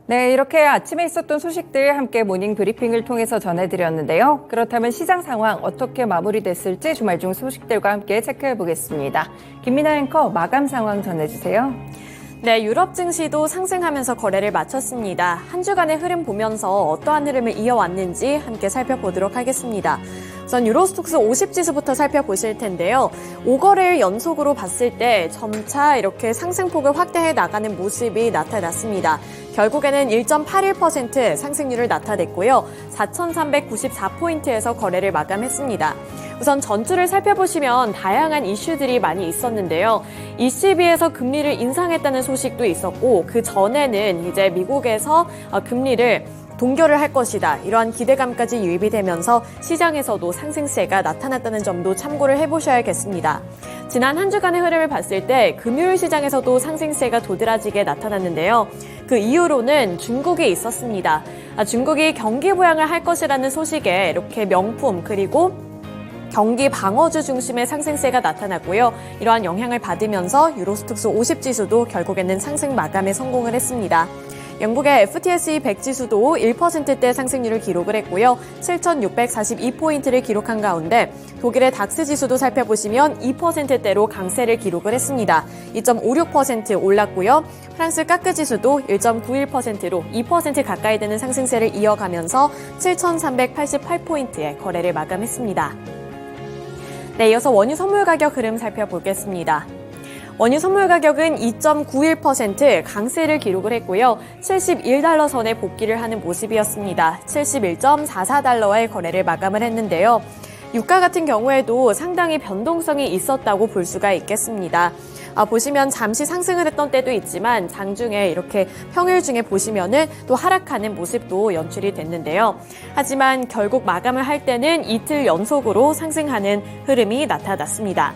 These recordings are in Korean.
네, 이렇게 아침에 있었던 소식들 함께 모닝 브리핑을 통해서 전해드렸는데요. 그렇다면 시장 상황 어떻게 마무리됐을지 주말 중 소식들과 함께 체크해 보겠습니다. 김민아 앵커 마감 상황 전해주세요. 네, 유럽 증시도 상승하면서 거래를 마쳤습니다. 한 주간의 흐름 보면서 어떠한 흐름을 이어왔는지 함께 살펴보도록 하겠습니다. 우선 유로스톡스 50지수부터 살펴보실 텐데요. 5거래일 연속으로 봤을 때 점차 이렇게 상승폭을 확대해 나가는 모습이 나타났습니다. 결국에는 1.81% 상승률을 나타냈고요. 4,394포인트에서 거래를 마감했습니다. 우선 전주를 살펴보시면 다양한 이슈들이 많이 있었는데요. ECB에서 금리를 인상했다는 소식도 있었고 그 전에는 이제 미국에서 금리를 동결을 할 것이다. 이러한 기대감까지 유입이 되면서 시장에서도 상승세가 나타났다는 점도 참고를 해보셔야겠습니다. 지난 한 주간의 흐름을 봤을 때 금요일 시장에서도 상승세가 도드라지게 나타났는데요. 그 이유로는 중국이 있었습니다. 중국이 경기 부양을 할 것이라는 소식에 이렇게 명품 그리고 경기 방어주 중심의 상승세가 나타났고요. 이러한 영향을 받으면서 유로스톡스 50지수도 결국에는 상승 마감에 성공을 했습니다. 영국의 FTSE 100지수도 1%대 상승률을 기록을 했고요. 7,642포인트를 기록한 가운데 독일의 닥스 지수도 살펴보시면 2%대로 강세를 기록을 했습니다. 2.56% 올랐고요. 프랑스 까크 지수도 1.91%로 2% 가까이 되는 상승세를 이어가면서 7,388포인트의 거래를 마감했습니다. 네, 이어서 원유 선물 가격 흐름 살펴보겠습니다. 원유 선물 가격은 2.91% 강세를 기록을 했고요. 71달러 선에 복귀를 하는 모습이었습니다. 71.44달러의 거래를 마감을 했는데요. 유가 같은 경우에도 상당히 변동성이 있었다고 볼 수가 있겠습니다. 보시면 잠시 상승을 했던 때도 있지만 장중에 이렇게 평일 중에 보시면은 또 하락하는 모습도 연출이 됐는데요. 하지만 결국 마감을 할 때는 이틀 연속으로 상승하는 흐름이 나타났습니다.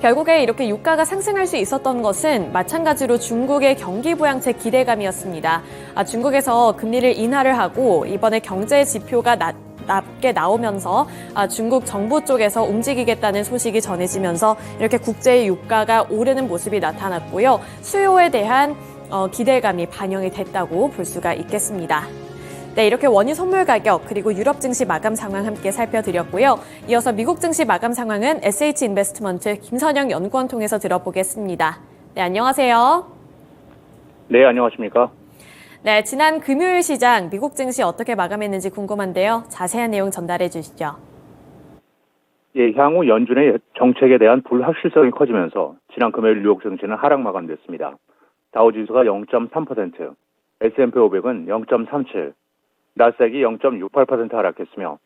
결국에 이렇게 유가가 상승할 수 있었던 것은 마찬가지로 중국의 경기 부양책 기대감이었습니다. 중국에서 금리를 인하를 하고 이번에 경제 지표가 낮게 나오면서 중국 정부 쪽에서 움직이겠다는 소식이 전해지면서 이렇게 국제의 유가가 오르는 모습이 나타났고요. 수요에 대한 기대감이 반영이 됐다고 볼 수가 있겠습니다. 네, 이렇게 원유 선물 가격 그리고 유럽 증시 마감 상황 함께 살펴드렸고요. 이어서 미국 증시 마감 상황은 SH인베스트먼트 김선영 연구원 통해서 들어보겠습니다. 네, 안녕하세요. 네, 안녕하십니까? 네, 지난 금요일 시장 미국 증시 어떻게 마감했는지 궁금한데요. 자세한 내용 전달해 주시죠. 예, 향후 연준의 정책에 대한 불확실성이 커지면서 지난 금요일 뉴욕 증시는 하락 마감됐습니다. 다우지수가 0.3%, S&P 500은 0.37, 나스닥이 0.68% 하락했으며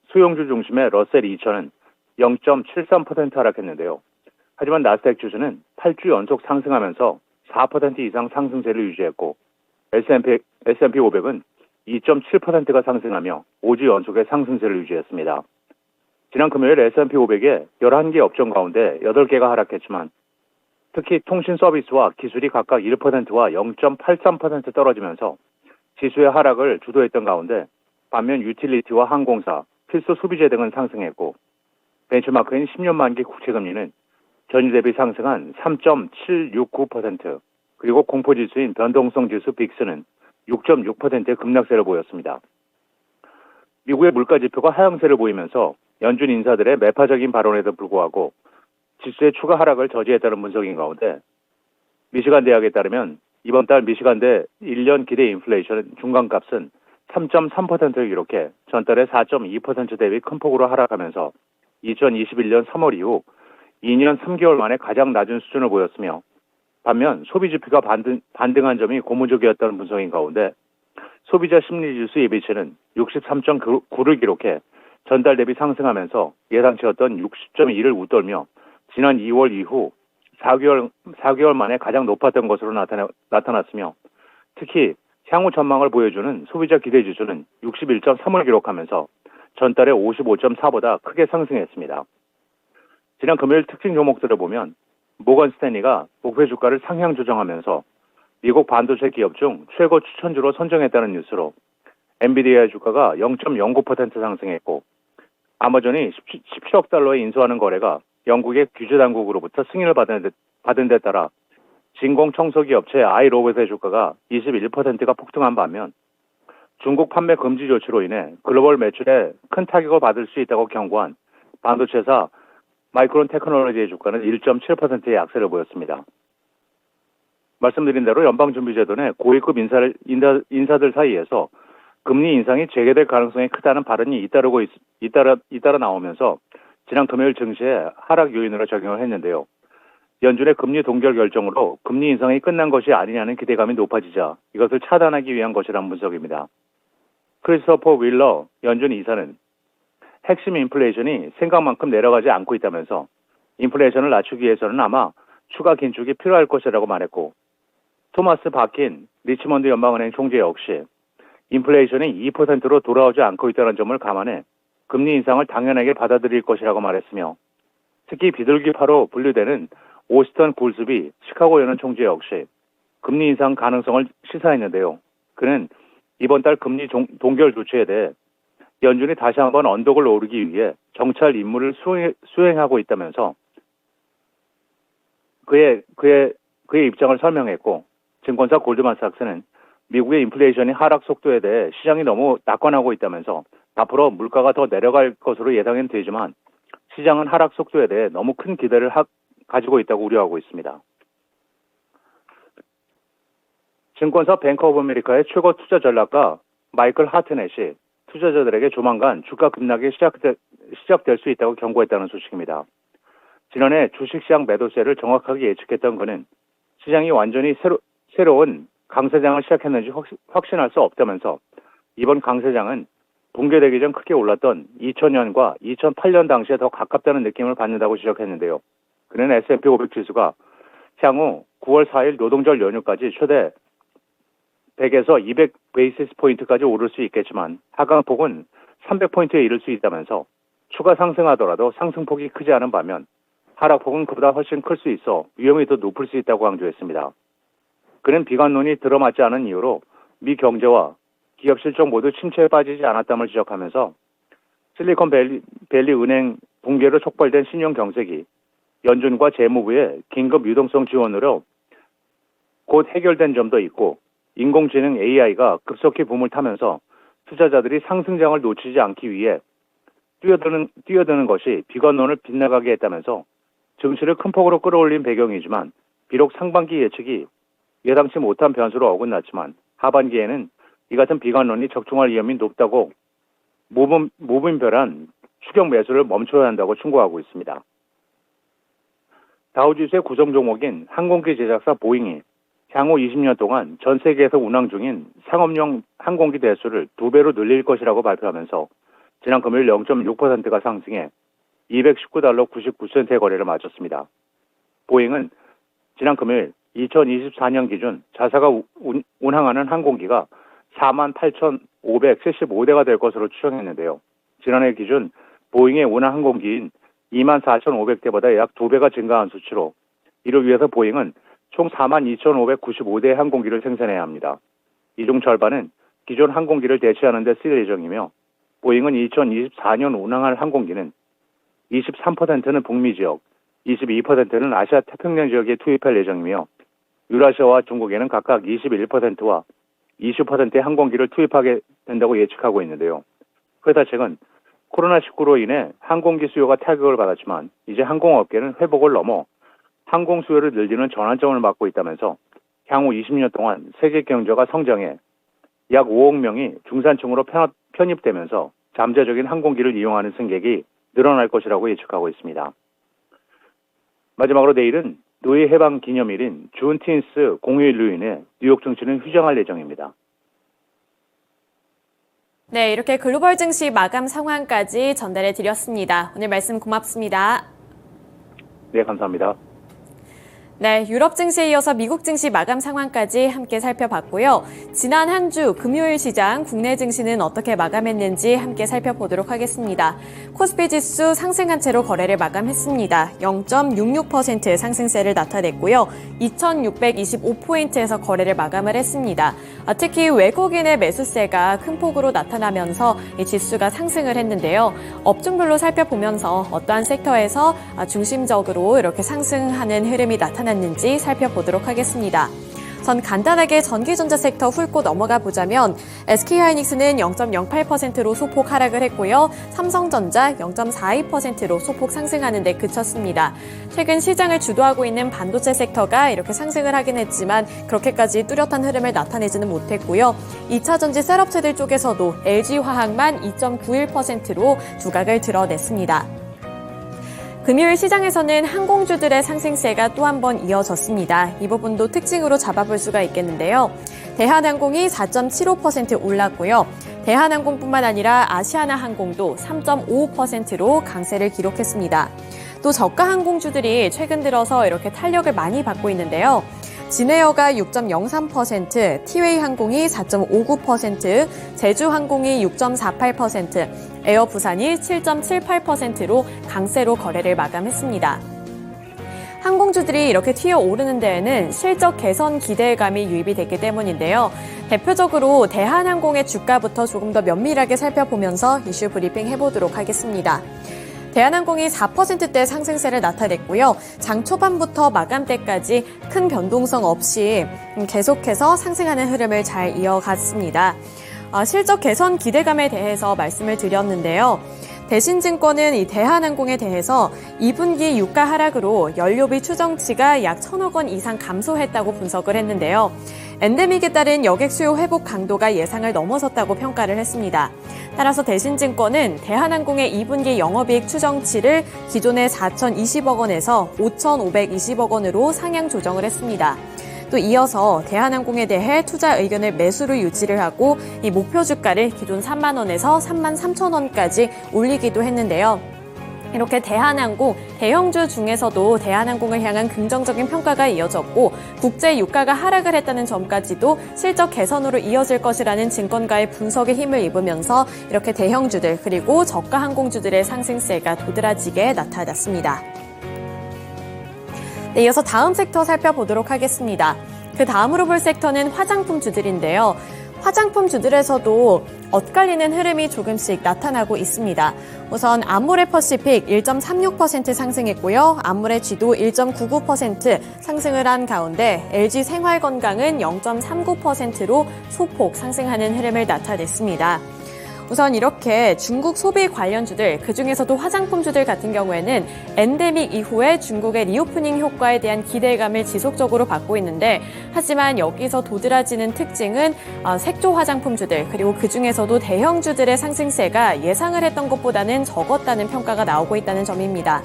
수용주 중심의 러셀 2000은 0.73% 하락했는데요. 하지만 나스닥 지수는 8주 연속 상승하면서 4% 이상 상승세를 유지했고 S&P 500은 2.7%가 상승하며 5주 연속의 상승세를 유지했습니다. 지난 금요일 S&P 500의 11개 업종 가운데 8개가 하락했지만 특히 통신 서비스와 기술이 각각 1%와 0.83% 떨어지면서 지수의 하락을 주도했던 가운데 반면 유틸리티와 항공사, 필수 소비재 등은 상승했고 벤처마크인 10년 만기 국채금리는 전일 대비 상승한 3.769% 그리고 공포지수인 변동성 지수 빅스는 6.6%의 급락세를 보였습니다. 미국의 물가지표가 하향세를 보이면서 연준 인사들의 매파적인 발언에도 불구하고 지수의 추가 하락을 저지했다는 분석인 가운데 미시간 대학에 따르면 이번 달 미시간대 1년 기대 인플레이션 중간값은 3.3%를 기록해 전달의 4.2% 대비 큰 폭으로 하락하면서 2021년 3월 이후 2년 3개월 만에 가장 낮은 수준을 보였으며 반면 소비지표가 반등한 점이 고무적이었다는 분석인 가운데 소비자 심리지수 예비치는 63.9를 기록해 전달 대비 상승하면서 예상치였던 60.1을 웃돌며 지난 2월 이후 4개월 만에 가장 높았던 것으로 나타났으며 특히 향후 전망을 보여주는 소비자 기대지수는 61.3을 기록하면서 전달의 55.4보다 크게 상승했습니다. 지난 금요일 특징 종목들을 보면 모건 스탠리가 목표 주가를 상향 조정하면서 미국 반도체 기업 중 최고 추천주로 선정했다는 뉴스로 엔비디아의 주가가 0.09% 상승했고 아마존이 17억 달러에 인수하는 거래가 영국의 규제 당국으로부터 승인을 받은 데 따라 진공청소기 업체 아이로봇의 주가가 21%가 폭등한 반면 중국 판매 금지 조치로 인해 글로벌 매출에 큰 타격을 받을 수 있다고 경고한 반도체사 마이크론 테크놀로지의 주가는 1.7%의 약세를 보였습니다. 말씀드린 대로 연방준비제도 내 고위급 인사들 사이에서 금리 인상이 재개될 가능성이 크다는 발언이 잇따라 나오면서 지난 금요일 증시에 하락 요인으로 작용을 했는데요. 연준의 금리 동결 결정으로 금리 인상이 끝난 것이 아니냐는 기대감이 높아지자 이것을 차단하기 위한 것이란 분석입니다. 크리스토퍼 윌러 연준 이사는 핵심 인플레이션이 생각만큼 내려가지 않고 있다면서 인플레이션을 낮추기 위해서는 아마 추가 긴축이 필요할 것이라고 말했고, 토마스 바킨 리치먼드 연방은행 총재 역시 인플레이션이 2%로 돌아오지 않고 있다는 점을 감안해 금리 인상을 당연하게 받아들일 것이라고 말했으며, 특히 비둘기파로 분류되는 오스턴 굴스비 시카고 연은 총재 역시 금리 인상 가능성을 시사했는데요. 그는 이번 달 금리 동결 조치에 대해 연준이 다시 한번 언덕을 오르기 위해 정찰 임무를 수행하고 있다면서 그의 입장을 설명했고, 증권사 골드만삭스는 미국의 인플레이션이 하락 속도에 대해 시장이 너무 낙관하고 있다면서 앞으로 물가가 더 내려갈 것으로 예상은 되지만 시장은 하락 속도에 대해 너무 큰 기대를 가지고 있다고 우려하고 있습니다. 증권사 뱅크 오브 아메리카의 최고 투자 전략가 마이클 하트넷이 투자자들에게 조만간 주가 급락이 시작될 수 있다고 경고했다는 소식입니다. 지난해 주식시장 매도세를 정확하게 예측했던 그는 시장이 완전히 새로운 강세장을 시작했는지 확신할 수 없다면서 이번 강세장은 붕괴되기 전 크게 올랐던 2000년과 2008년 당시에 더 가깝다는 느낌을 받는다고 지적했는데요. 그는 S&P 500 지수가 향후 9월 4일 노동절 연휴까지 최대 100에서 200 베이시스 포인트까지 오를 수 있겠지만 하강폭은 300포인트에 이를 수 있다면서 추가 상승하더라도 상승폭이 크지 않은 반면 하락폭은 그보다 훨씬 클 수 있어 위험이 더 높을 수 있다고 강조했습니다. 그는 비관론이 들어맞지 않은 이유로 미 경제와 기업 실적 모두 침체에 빠지지 않았다을 지적하면서 실리콘밸리 은행 붕괴로 촉발된 신용 경색이 연준과 재무부의 긴급 유동성 지원으로 곧 해결된 점도 있고, 인공지능 AI가 급속히 붐을 타면서 투자자들이 상승장을 놓치지 않기 위해 뛰어드는 것이 비관론을 빗나가게 했다면서 증시를 큰 폭으로 끌어올린 배경이지만, 비록 상반기 예측이 예상치 못한 변수로 어긋났지만 하반기에는 이 같은 비관론이 적중할 위험이 높다고 무분별한 추격 매수를 멈춰야 한다고 충고하고 있습니다. 다우지수의 구성 종목인 항공기 제작사 보잉이 향후 20년 동안 전 세계에서 운항 중인 상업용 항공기 대수를 2배로 늘릴 것이라고 발표하면서 지난 금요일 0.6%가 상승해 $219 99센트의 거래를 마쳤습니다. 보잉은 지난 금요일 2024년 기준 자사가 운항하는 항공기가 48,575대가 될 것으로 추정했는데요. 지난해 기준 보잉의 운항 항공기인 24,500대보다 약 2배가 증가한 수치로, 이를 위해서 보잉은 총 42,595대의 항공기를 생산해야 합니다. 이 중 절반은 기존 항공기를 대체하는 데 쓰일 예정이며, 보잉은 2024년 운항할 항공기는 23%는 북미 지역, 22%는 아시아 태평양 지역에 투입할 예정이며, 유라시아와 중국에는 각각 21%와 20%의 항공기를 투입하게 된다고 예측하고 있는데요. 회사 측은 코로나19로 인해 항공기 수요가 타격을 받았지만 이제 항공업계는 회복을 넘어 항공 수요를 늘리는 전환점을 맞고 있다면서 향후 20년 동안 세계 경제가 성장해 약 5억 명이 중산층으로 편입되면서 잠재적인 항공기를 이용하는 승객이 늘어날 것이라고 예측하고 있습니다. 마지막으로 내일은 노예 해방 기념일인 준틴스 공휴일로 인해 뉴욕 증시는 휴장할 예정입니다. 네, 이렇게 글로벌 증시 마감 상황까지 전달해 드렸습니다. 오늘 말씀 고맙습니다. 네, 감사합니다. 네, 유럽 증시에 이어서 미국 증시 마감 상황까지 함께 살펴봤고요. 지난 한 주 금요일 시장 국내 증시는 어떻게 마감했는지 함께 살펴보도록 하겠습니다. 코스피 지수 상승한 채로 거래를 마감했습니다. 0.66% 상승세를 나타냈고요. 2,625포인트에서 거래를 마감을 했습니다. 특히 외국인의 매수세가 큰 폭으로 나타나면서 이 지수가 상승을 했는데요. 업종별로 살펴보면서 어떠한 섹터에서 중심적으로 이렇게 상승하는 흐름이 나타나는지 나타났는지 살펴보도록 하겠습니다. 전 간단하게 전기전자 섹터 훑고 넘어가 보자면 SK하이닉스는 0.08%로 소폭 하락을 했고요. 삼성전자 0.42%로 소폭 상승하는 데 그쳤습니다. 최근 시장을 주도하고 있는 반도체 섹터가 이렇게 상승을 하긴 했지만 그렇게까지 뚜렷한 흐름을 나타내지는 못했고요. 2차전지 셀업체들 쪽에서도 LG화학만 2.91%로 두각을 드러냈습니다. 금요일 시장에서는 항공주들의 상승세가 또 한 번 이어졌습니다. 이 부분도 특징으로 잡아볼 수가 있겠는데요. 대한항공이 4.75% 올랐고요. 대한항공뿐만 아니라 아시아나항공도 3.55%로 강세를 기록했습니다. 또 저가 항공주들이 최근 들어서 이렇게 탄력을 많이 받고 있는데요. 진에어가 6.03%, 티웨이항공이 4.59%, 제주항공이 6.48%, 에어부산이 7.78%로 강세로 거래를 마감했습니다. 항공주들이 이렇게 튀어오르는 데에는 실적 개선 기대감이 유입이 됐기 때문인데요. 대표적으로 대한항공의 주가부터 조금 더 면밀하게 살펴보면서 이슈 브리핑 해보도록 하겠습니다. 대한항공이 4%대 상승세를 나타냈고요. 장 초반부터 마감 때까지 큰 변동성 없이 계속해서 상승하는 흐름을 잘 이어갔습니다. 실적 개선 기대감에 대해서 말씀을 드렸는데요. 대신증권은 이 대한항공에 대해서 2분기 유가 하락으로 연료비 추정치가 약 1,000억 원 이상 감소했다고 분석을 했는데요. 엔데믹에 따른 여객 수요 회복 강도가 예상을 넘어섰다고 평가를 했습니다. 따라서 대신증권은 대한항공의 2분기 영업이익 추정치를 기존의 4,020억 원에서 5,520억 원으로 상향 조정을 했습니다. 또 이어서 대한항공에 대해 투자 의견을 매수로 유지를 하고 이 목표 주가를 기존 3만 원에서 3만 3천 원까지 올리기도 했는데요. 이렇게 대한항공, 대형주 중에서도 대한항공을 향한 긍정적인 평가가 이어졌고 국제 유가가 하락을 했다는 점까지도 실적 개선으로 이어질 것이라는 증권가의 분석에 힘을 입으면서 이렇게 대형주들 그리고 저가 항공주들의 상승세가 도드라지게 나타났습니다. 네, 이어서 다음 섹터 살펴보도록 하겠습니다. 그 다음으로 볼 섹터는 화장품주들인데요. 화장품주들에서도 엇갈리는 흐름이 조금씩 나타나고 있습니다. 우선 아모레퍼시픽 1.36% 상승했고요. 아모레쥐도 1.99% 상승을 한 가운데 LG생활건강은 0.39%로 소폭 상승하는 흐름을 나타냈습니다. 우선 이렇게 중국 소비 관련주들, 그중에서도 화장품주들 같은 경우에는 엔데믹 이후에 중국의 리오프닝 효과에 대한 기대감을 지속적으로 받고 있는데 하지만 여기서 도드라지는 특징은 색조 화장품주들 그리고 그중에서도 대형주들의 상승세가 예상을 했던 것보다는 적었다는 평가가 나오고 있다는 점입니다.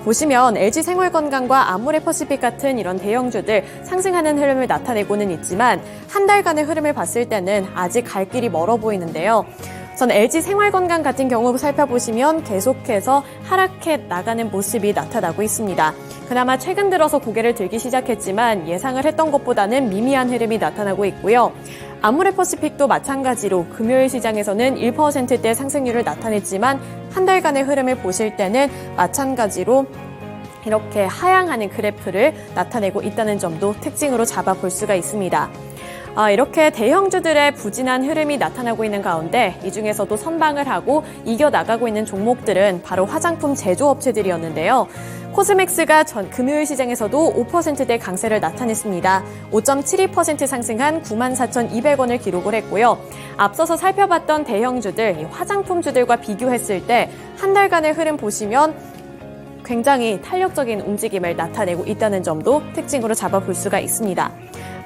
보시면 LG생활건강과 아모레퍼시픽 같은 이런 대형주들 상승하는 흐름을 나타내고는 있지만 한 달간의 흐름을 봤을 때는 아직 갈 길이 멀어 보이는데요. 전 LG생활건강 같은 경우 살펴보시면 계속해서 하락해 나가는 모습이 나타나고 있습니다. 그나마 최근 들어서 고개를 들기 시작했지만 예상을 했던 것보다는 미미한 흐름이 나타나고 있고요. 아모레퍼시픽도 마찬가지로 금요일 시장에서는 1%대 상승률을 나타냈지만 한 달간의 흐름을 보실 때는 마찬가지로 이렇게 하향하는 그래프를 나타내고 있다는 점도 특징으로 잡아볼 수가 있습니다. 이렇게 대형주들의 부진한 흐름이 나타나고 있는 가운데 이 중에서도 선방을 하고 이겨나가고 있는 종목들은 바로 화장품 제조업체들이었는데요. 코스맥스가 금요일 시장에서도 5%대 강세를 나타냈습니다. 5.72% 상승한 94,200원을 기록을 했고요. 앞서서 살펴봤던 대형주들, 화장품주들과 비교했을 때 한 달간의 흐름 보시면 굉장히 탄력적인 움직임을 나타내고 있다는 점도 특징으로 잡아볼 수가 있습니다.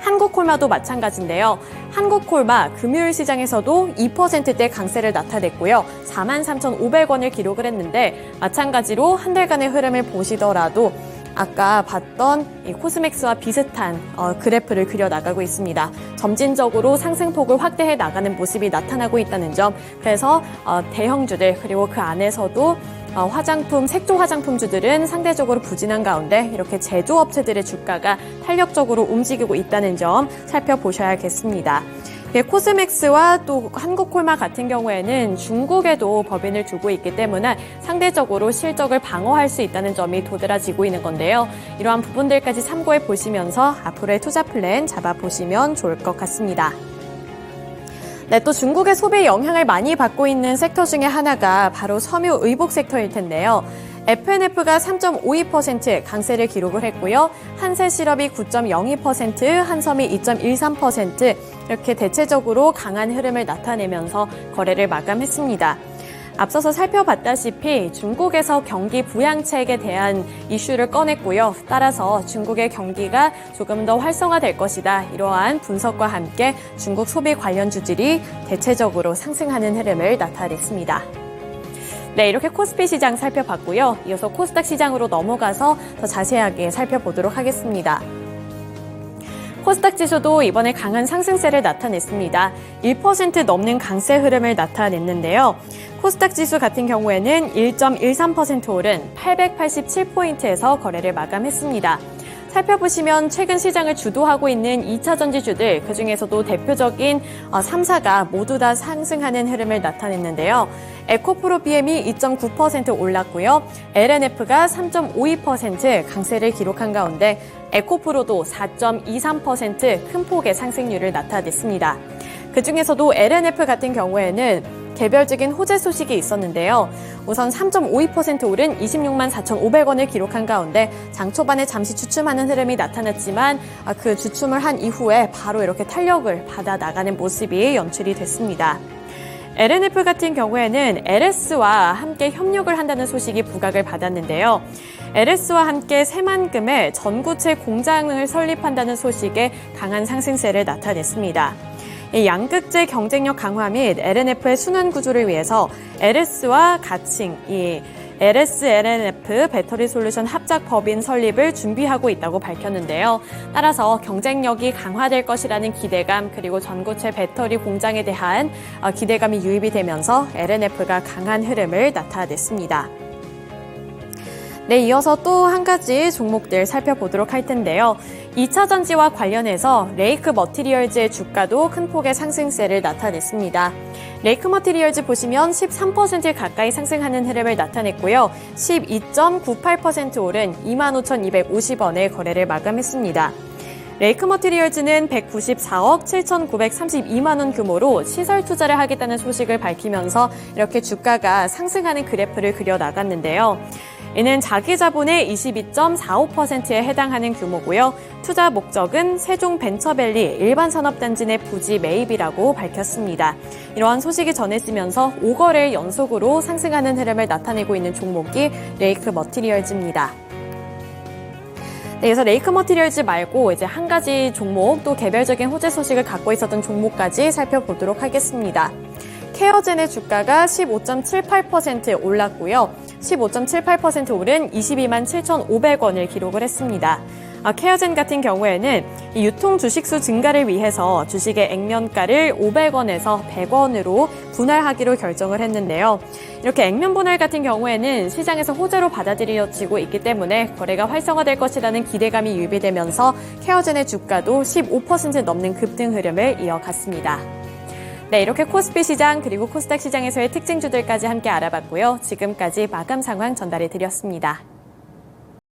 한국콜마도 마찬가지인데요. 한국콜마 금요일 시장에서도 2%대 강세를 나타냈고요. 43,500원을 기록을 했는데 마찬가지로 한 달간의 흐름을 보시더라도 아까 봤던 이 코스맥스와 비슷한 그래프를 그려나가고 있습니다. 점진적으로 상승폭을 확대해 나가는 모습이 나타나고 있다는 점. 그래서 대형주들 그리고 그 안에서도 색조 화장품주들은 상대적으로 부진한 가운데 이렇게 제조업체들의 주가가 탄력적으로 움직이고 있다는 점 살펴보셔야겠습니다. 코스맥스와 또 한국콜마 같은 경우에는 중국에도 법인을 두고 있기 때문에 상대적으로 실적을 방어할 수 있다는 점이 도드라지고 있는 건데요. 이러한 부분들까지 참고해 보시면서 앞으로의 투자 플랜 잡아보시면 좋을 것 같습니다. 네, 또 중국의 소비에 영향을 많이 받고 있는 섹터 중에 하나가 바로 섬유 의복 섹터일 텐데요. FNF가 3.52% 강세를 기록을 했고요. 한세실업이 9.02%, 한섬이 2.13% 이렇게 대체적으로 강한 흐름을 나타내면서 거래를 마감했습니다. 앞서서 살펴봤다시피 중국에서 경기 부양책에 대한 이슈를 꺼냈고요. 따라서 중국의 경기가 조금 더 활성화될 것이다. 이러한 분석과 함께 중국 소비 관련 주들이 대체적으로 상승하는 흐름을 나타냈습니다. 네, 이렇게 코스피 시장 살펴봤고요. 이어서 코스닥 시장으로 넘어가서 더 자세하게 살펴보도록 하겠습니다. 코스닥 지수도 이번에 강한 상승세를 나타냈습니다. 1% 넘는 강세 흐름을 나타냈는데요. 코스닥 지수 같은 경우에는 1.13% 오른 887포인트에서 거래를 마감했습니다. 살펴보시면 최근 시장을 주도하고 있는 2차 전지주들, 그중에서도 대표적인 3사가 모두 다 상승하는 흐름을 나타냈는데요. 에코프로 BM이 2.9% 올랐고요. LNF가 3.52% 강세를 기록한 가운데 에코프로도 4.23% 큰 폭의 상승률을 나타냈습니다. 그중에서도 LNF 같은 경우에는 개별적인 호재 소식이 있었는데요. 우선 3.52% 오른 26만 4,500원을 기록한 가운데 장 초반에 잠시 주춤하는 흐름이 나타났지만 그 주춤을 한 이후에 바로 이렇게 탄력을 받아 나가는 모습이 연출이 됐습니다. LNF 같은 경우에는 LS와 함께 협력을 한다는 소식이 부각을 받았는데요. LS와 함께 새만금의 전구체 공장을 설립한다는 소식에 강한 상승세를 나타냈습니다. 이 양극재 경쟁력 강화 및 LNF의 순환 구조를 위해서 LS와 가칭, 이 LS-LNF 배터리 솔루션 합작 법인 설립을 준비하고 있다고 밝혔는데요. 따라서 경쟁력이 강화될 것이라는 기대감 그리고 전고체 배터리 공장에 대한 기대감이 유입이 되면서 LNF가 강한 흐름을 나타냈습니다. 네, 이어서 또 한 가지 종목들 살펴보도록 할 텐데요. 2차 전지와 관련해서 레이크 머티리얼즈의 주가도 큰 폭의 상승세를 나타냈습니다. 레이크 머티리얼즈 보시면 13% 가까이 상승하는 흐름을 나타냈고요. 12.98% 오른 25,250원에 거래를 마감했습니다. 레이크 머티리얼즈는 194억 7,932만 원 규모로 시설 투자를 하겠다는 소식을 밝히면서 이렇게 주가가 상승하는 그래프를 그려 나갔는데요. 이는 자기 자본의 22.45%에 해당하는 규모고요. 투자 목적은 세종 벤처밸리 일반 산업단지 내 부지 매입이라고 밝혔습니다. 이러한 소식이 전해지면서 5거래일 연속으로 상승하는 흐름을 나타내고 있는 종목이 레이크 머티리얼즈입니다. 네, 그래서 레이크 머티리얼즈 말고 이제 한 가지 종목 또 개별적인 호재 소식을 갖고 있었던 종목까지 살펴보도록 하겠습니다. 케어젠의 주가가 15.78% 올랐고요. 15.78% 오른 22만 7,500원을 기록을 했습니다. 케어젠 같은 경우에는 이 유통 주식수 증가를 위해서 주식의 액면가를 500원에서 100원으로 분할하기로 결정을 했는데요. 이렇게 액면 분할 같은 경우에는 시장에서 호재로 받아들여지고 있기 때문에 거래가 활성화될 것이라는 기대감이 유입이 되면서 케어젠의 주가도 15% 넘는 급등 흐름을 이어갔습니다. 네, 이렇게 코스피 시장 그리고 코스닥 시장에서의 특징주들까지 함께 알아봤고요. 지금까지 마감 상황 전달해 드렸습니다.